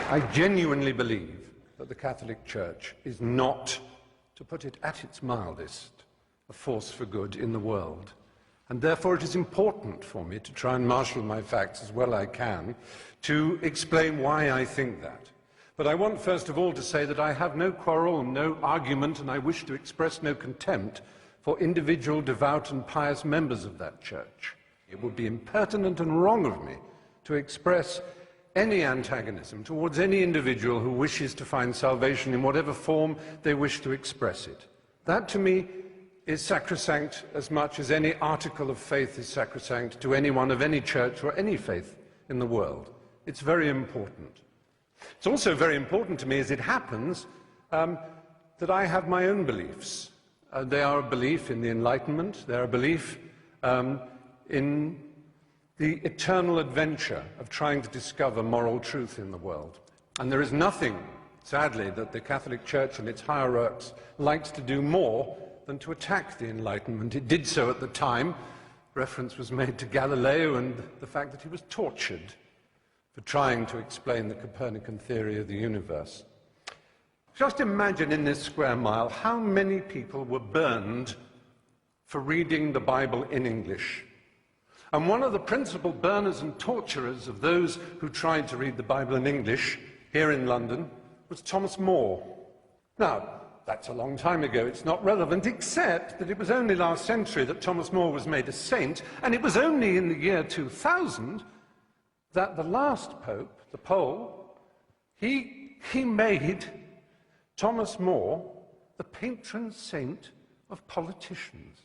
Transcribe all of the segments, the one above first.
I genuinely believe that the Catholic Church is not, to put it at its mildest, a force for good in the world. And therefore it is important for me to try and marshal my facts as well as I can to explain why I think that. But I want first of all to say that I have no quarrel and no argument, and I wish to express no contempt for individual devout and pious members of that church. It would be impertinent and wrong of me to express any antagonism towards any individual who wishes to find salvation in whatever form they wish to express it. That, to me, is sacrosanct as much as any article of faith is sacrosanct to anyone of any church or any faith in the world. It's very important. It's also very important to me, as it happens, that I have my own beliefs. They are a belief in the Enlightenment, they are a belief in the eternal adventure of trying to discover moral truth in the world. And there is nothing, sadly, that the Catholic Church and its hierarchs likes to do more than to attack the Enlightenment. It did so at the time. Reference was made to Galileo and the fact that he was tortured for trying to explain the Copernican theory of the universe. Just imagine in this square mile how many people were burned for reading the Bible in English. And one of the principal burners and torturers of those who tried to read the Bible in English here in London was Thomas More. Now, that's a long time ago. It's not relevant, except that it was only last century that Thomas More was made a saint, and it was only in the year 2000 that the last Pope, the Pole, he made Thomas More the patron saint of politicians.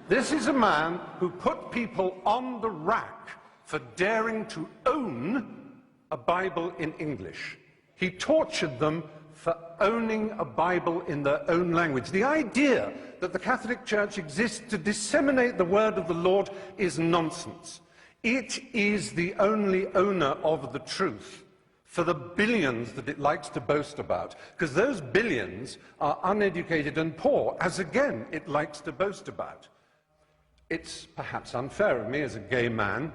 This is a man who put people on the rack for daring to own a Bible in English. He tortured them for owning a Bible in their own language. The idea that the Catholic Church exists to disseminate the word of the Lord is nonsense. It is the only owner of the truth for the billions that it likes to boast about, because those billions are uneducated and poor, as again it likes to boast about. It's perhaps unfair of me as a gay man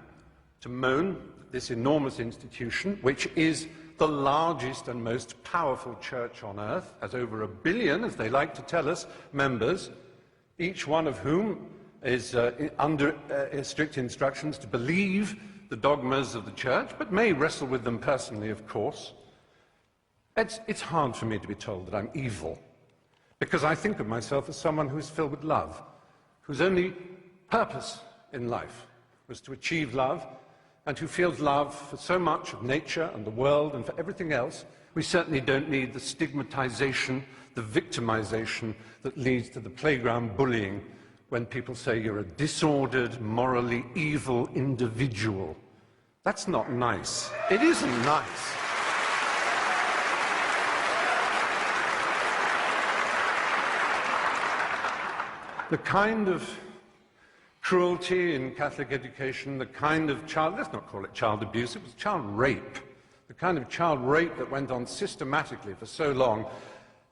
to moan at this enormous institution, which is the largest and most powerful church on earth, has over 1 billion, as they like to tell us, members, each one of whom is under strict instructions to believe the dogmas of the church, but may wrestle with them personally, of course. It's hard for me to be told that I'm evil, because I think of myself as someone who is filled with love, whose only purpose in life was to achieve love, and who feels love for so much of nature and the world and for everything else. We certainly don't need the stigmatization, the victimization that leads to the playground bullying when people say you're a disordered, morally evil individual. That's not nice. It isn't nice. The kind of cruelty in Catholic education, the kind of let's not call it child abuse, it was child rape. The kind of child rape that went on systematically for so long.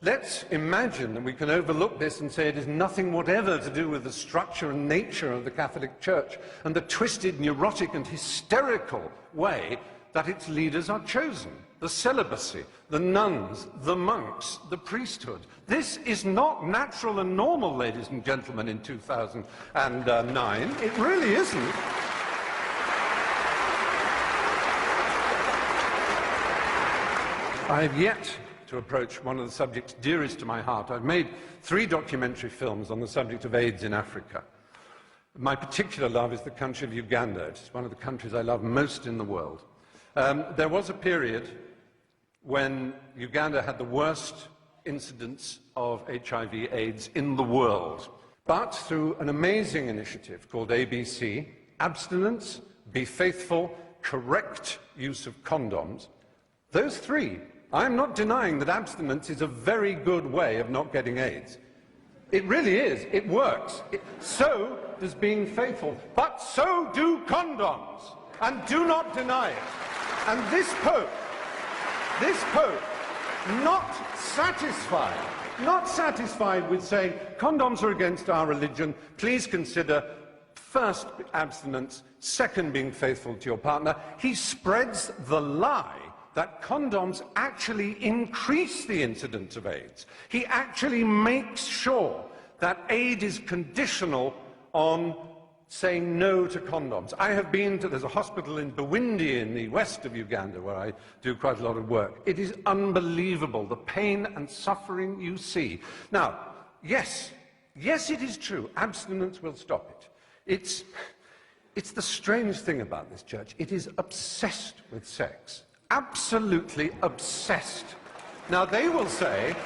Let's imagine that we can overlook this and say it is nothing whatever to do with the structure and nature of the Catholic Church and the twisted, neurotic and hysterical way that its leaders are chosen. The celibacy, the nuns, the monks, the priesthood. This is not natural and normal, ladies and gentlemen, in 2009. It really isn't. I have yet to approach one of the subjects dearest to my heart. I've made 3 documentary films on the subject of AIDS in Africa. My particular love is the country of Uganda. It's one of the countries I love most in the world. There was a period when Uganda had the worst incidence of HIV/AIDS in the world. But through an amazing initiative called ABC, abstinence, be faithful, correct use of condoms, those 3, I'm not denying that abstinence is a very good way of not getting AIDS. It really is. It works. So does being faithful. But so do condoms. And do not deny it. And this Pope, not satisfied with saying condoms are against our religion, please consider first abstinence, second being faithful to your partner. He spreads the lie that condoms actually increase the incidence of AIDS. He actually makes sure that aid is conditional on saying no to condoms. I have been to, there's a hospital in Bwindi in the west of Uganda where I do quite a lot of work. It is unbelievable, the pain and suffering you see. Now, yes, it is true, abstinence will stop it. It's the strange thing about this church. It is obsessed with sex, absolutely obsessed. Now, they will say,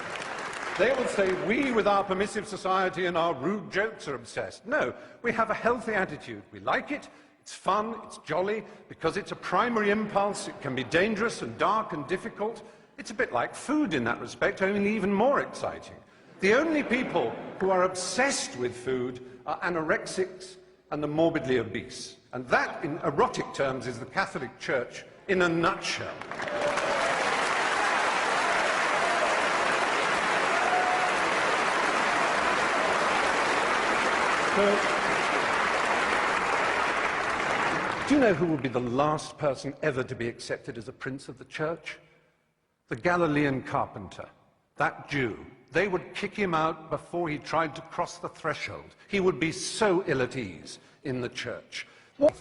we with our permissive society and our rude jokes are obsessed. No, we have a healthy attitude. We like it, it's fun, it's jolly, because it's a primary impulse. It can be dangerous and dark and difficult. It's a bit like food in that respect, only even more exciting. The only people who are obsessed with food are anorexics and the morbidly obese. And that, in erotic terms, is the Catholic Church in a nutshell. Do you know who will be the last person ever to be accepted as a prince of the church? The Galilean carpenter, that Jew. They would kick him out before he tried to cross the threshold. He would be so ill at ease in the church. What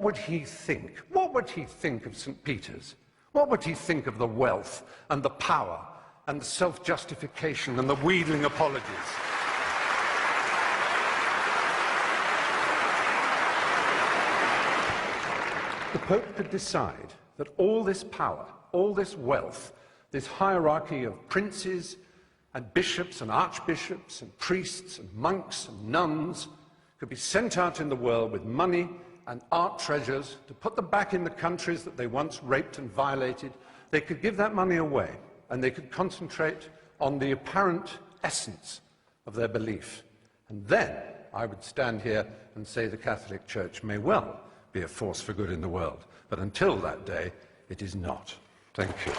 would he think? What would he think of St. Peter's? What would he think of the wealth and the power and the self-justification and the wheedling apologies? The Pope could decide that all this power, all this wealth, this hierarchy of princes and bishops and archbishops and priests and monks and nuns could be sent out in the world with money and art treasures to put them back in the countries that they once raped and violated. They could give that money away and they could concentrate on the apparent essence of their belief. And then I would stand here and say the Catholic Church may well be a force for good in the world. But until that day, it is not. Thank you.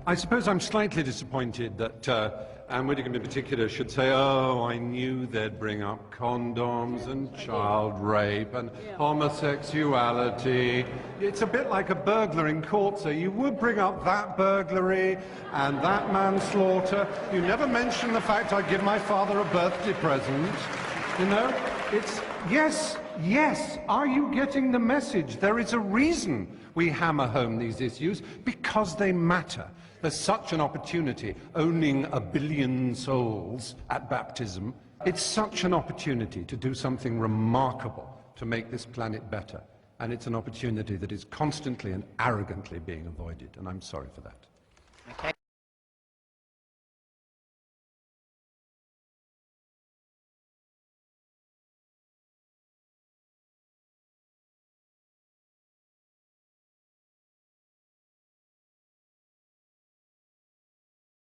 I suppose I'm slightly disappointed that Anne Widdecombe in particular should say, oh, I knew they'd bring up condoms and child rape and homosexuality. It's a bit like a burglar in court, so you would bring up that burglary and that manslaughter. You never mention the fact I'd give my father a birthday present. You know, it's, yes, are you getting the message? There is a reason we hammer home these issues, because they matter. There's such an opportunity, owning 1 billion souls at baptism. It's such an opportunity to do something remarkable to make this planet better. And it's an opportunity that is constantly and arrogantly being avoided, and I'm sorry for that.